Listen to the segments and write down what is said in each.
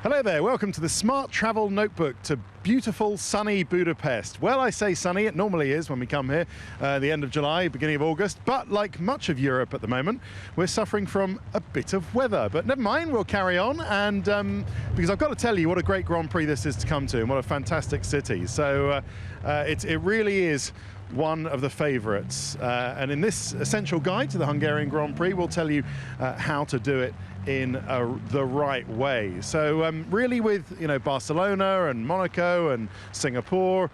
Hello there, welcome to the Smart Travel Notebook to beautiful sunny Budapest. Well, I say sunny, it normally is when we come here, the end of July, beginning of August, but like much of Europe at the moment, we're suffering from a bit of weather. But never mind, we'll carry on, and because I've got to tell you what a great Grand Prix this is to come to, and what a fantastic city. So it really is one of the favourites, and in this essential guide to the Hungarian Grand Prix, we'll tell you how to do it in the right way. So really with Barcelona and Monaco and Singapore,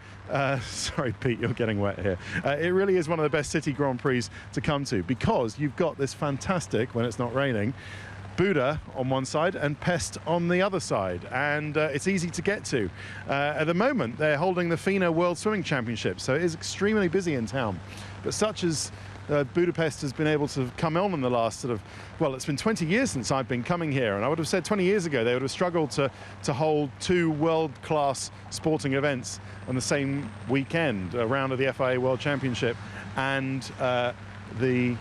sorry Pete, you're getting wet here, it really is one of the best city Grand Prix to come to, because you've got this fantastic, when it's not raining, Buda on one side and Pest on the other side, and it's easy to get to. At the moment they're holding the FINA World Swimming Championship, so it is extremely busy in town, but such as Budapest has been able to come on in the last well, it's been 20 years since I've been coming here, and I would have said 20 years ago they would have struggled to hold two world-class sporting events on the same weekend, a round of the FIA World Championship and the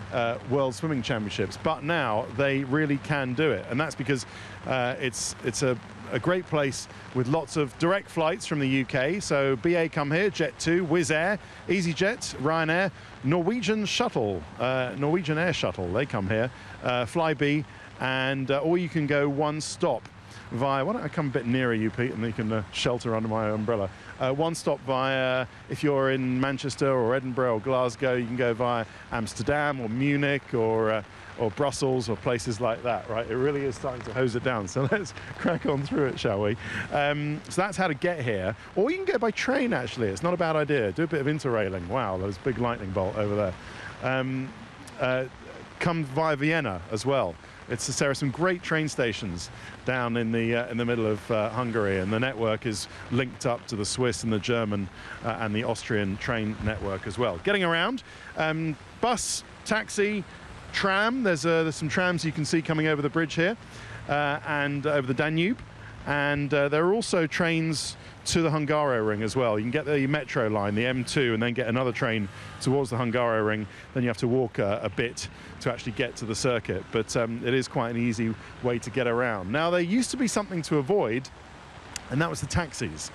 World Swimming Championships, but now they really can do it, and that's because it's a great place with lots of direct flights from the UK. So BA come here, Jet2, Wizz Air, EasyJet, Ryanair, Norwegian Shuttle, Norwegian Air Shuttle, they come here, Flybe, and or you can go one stop via, why don't I come a bit nearer you, Pete, and you can shelter under my umbrella. One stop via, if you're in Manchester or Edinburgh or Glasgow, you can go via Amsterdam or Munich or Brussels or places like that, right? It really is starting to hose it down. So let's crack on through it, shall we? So that's how to get here. Or you can go by train, actually. It's not a bad idea. Do a bit of interrailing. Wow, there's a big lightning bolt over there. Come via Vienna as well. There are some great train stations down in the middle of Hungary, and the network is linked up to the Swiss and the German and the Austrian train network as well. Getting around, bus, taxi, tram. There's some trams you can see coming over the bridge here and over the Danube, and there are also trains to the Hungaroring as well. You can get the metro line, the M2, and then get another train towards the Hungaroring. Then you have to walk a bit to actually get to the circuit, but it is quite an easy way to get around. Now, there used to be something to avoid, and that was the taxis.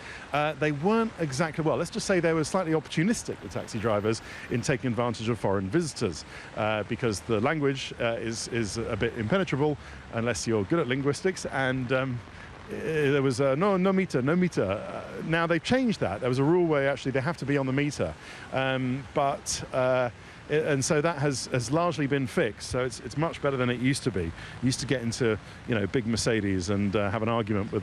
They weren't exactly, well, let's just say they were slightly opportunistic, the taxi drivers, in taking advantage of foreign visitors, because the language is a bit impenetrable unless you're good at linguistics, and there was no meter. Now they've changed that. There was a rule where actually they have to be on the meter, and so that has largely been fixed. So it's much better than it used to be. You used to get into big Mercedes and have an argument with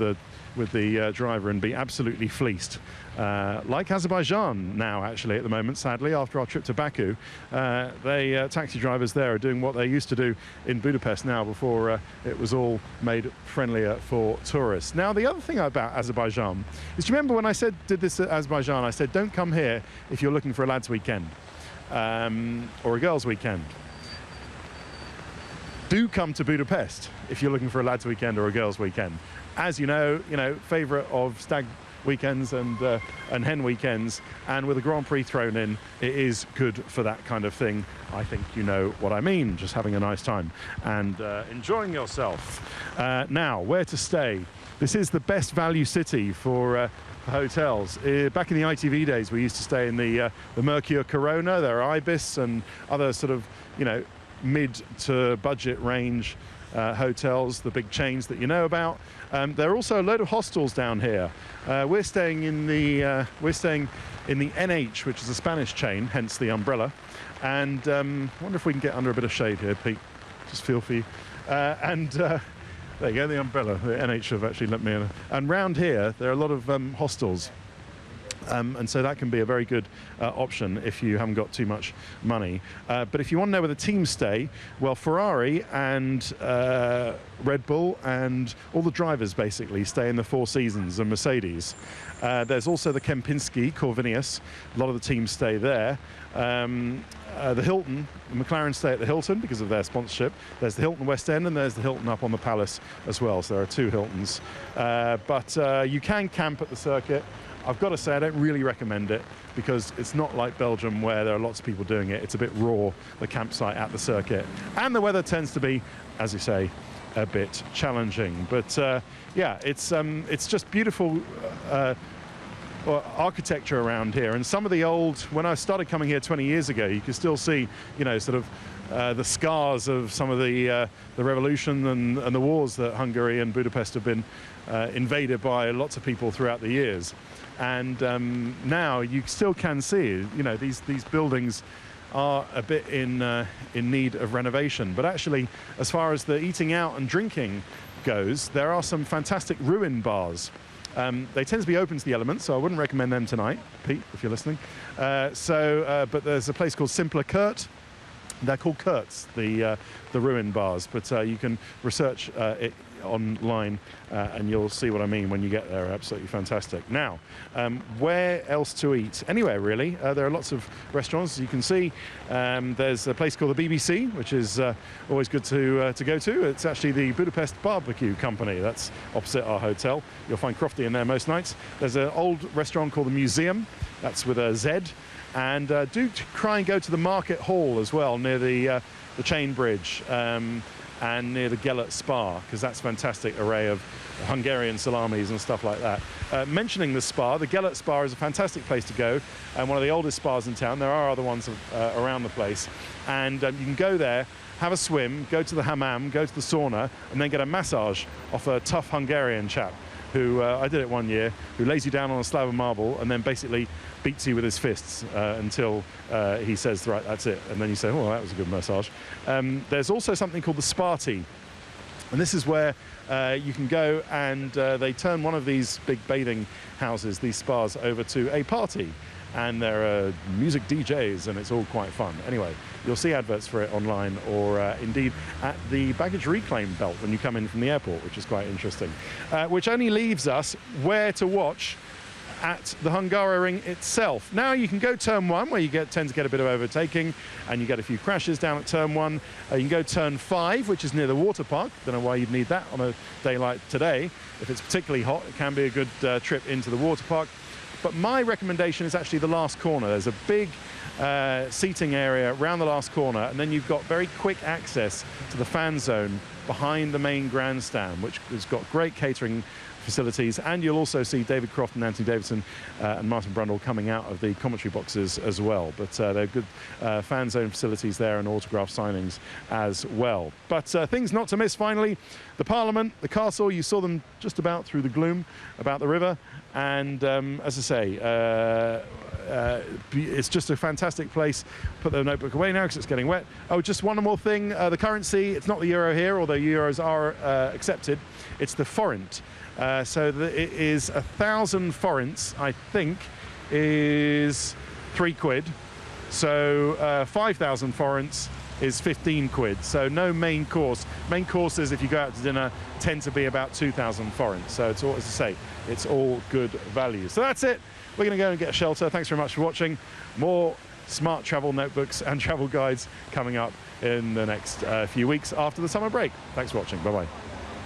the driver and be absolutely fleeced, like Azerbaijan now actually at the moment. Sadly, after our trip to Baku, taxi drivers there are doing what they used to do in Budapest now, before it was all made friendlier for tourists. Now, the other thing about Azerbaijan is, do you remember when I did this at Azerbaijan, I said don't come here if you're looking for a lads' weekend. Or a girls' weekend. Do come to Budapest if you're looking for a lads' weekend or a girls' weekend. As you know, favourite of stag weekends and hen weekends, and with a Grand Prix thrown in, it is good for that kind of thing. I think you know what I mean, just having a nice time and enjoying yourself. Now, where to stay? This is the best value city for hotels. Back in the ITV days, we used to stay in the Mercure Corona. There are Ibis and other sort of mid to budget range hotels, the big chains that you know about. There are also a load of hostels down here. We're staying in the NH, which is a Spanish chain, hence the umbrella. And I wonder if we can get under a bit of shade here, Pete. Just feel for you. There you go, the umbrella. The NH have actually let me in. And round here, there are a lot of hostels. And so that can be a very good option if you haven't got too much money. But if you want to know where the teams stay, well, Ferrari and Red Bull and all the drivers basically stay in the Four Seasons and Mercedes. There's also the Kempinski, Corvinus. A lot of the teams stay there. The Hilton, the McLaren stay at the Hilton because of their sponsorship. There's the Hilton West End, and there's the Hilton up on the Palace as well. So there are two Hiltons. But you can camp at the circuit. I've got to say, I don't really recommend it, because it's not like Belgium where there are lots of people doing it. It's a bit raw, the campsite at the circuit. And the weather tends to be, as you say, a bit challenging. But yeah, it's just beautiful architecture around here. And some of the old, when I started coming here 20 years ago, you could still see, you know, sort of the scars of some of the revolution and the wars that Hungary and Budapest have been invaded by lots of people throughout the years. And now you still can see, you know, these buildings are a bit in need of renovation. But actually, as far as the eating out and drinking goes, there are some fantastic ruin bars. They tend to be open to the elements, so I wouldn't recommend them tonight, Pete, if you're listening. But there's a place called Simpler Kurt. They're called Kurt's, the ruin bars, but you can research it online and you'll see what I mean when you get there. Absolutely fantastic. Now, where else to eat? Anywhere really. There are lots of restaurants, as you can see. There's a place called the BBC, which is always good to go to. It's actually the Budapest Barbecue Company. That's opposite our hotel. You'll find Crofty in there most nights. There's an old restaurant called the Museum. That's with a Z. And do try and go to the Market Hall as well, near the Chain Bridge and near the Gellert Spa, because that's a fantastic array of Hungarian salamis and stuff like that. Mentioning the spa, the Gellert Spa is a fantastic place to go, and one of the oldest spas in town. There are other ones around the place. And you can go there, have a swim, go to the hammam, go to the sauna, and then get a massage off a tough Hungarian chap who, I did it one year, who lays you down on a slab of marble and then basically beats you with his fists until he says, right, that's it. And then you say, oh, that was a good massage. There's also something called the Sparty. And this is where you can go and they turn one of these big bathing houses, these spas, over to a party. And there are music DJs, and it's all quite fun. Anyway, you'll see adverts for it online, or indeed at the baggage reclaim belt when you come in from the airport, which is quite interesting. Which only leaves us where to watch at the Hungaroring itself. Now you can go turn 1, where you tend to get a bit of overtaking, and you get a few crashes down at turn 1. You can go turn 5, which is near the water park. Don't know why you'd need that on a day like today. If it's particularly hot, it can be a good trip into the water park. But my recommendation is actually the last corner. There's a big seating area around the last corner, and then you've got very quick access to the fan zone behind the main grandstand, which has got great catering facilities. And you'll also see David Croft and Anthony Davidson and Martin Brundle coming out of the commentary boxes as well. But there are good fan zone facilities there and autograph signings as well. But things not to miss, finally, the Parliament, the castle, you saw them just about through the gloom about the river. And as I say, it's just a fantastic place. Put the notebook away now because it's getting wet. Oh, just one more thing. The currency, it's not the euro here, although euros are accepted. It's the forint. So it is 1,000 forints, I think, is £3. So 5,000 forints is 15 quid. So no main course. Main courses, if you go out to dinner, tend to be about 2,000 forints. So it's all, as I say, it's all good value. So that's it. We're going to go and get a shelter. Thanks very much for watching. More smart travel notebooks and travel guides coming up in the next few weeks after the summer break. Thanks for watching. Bye-bye.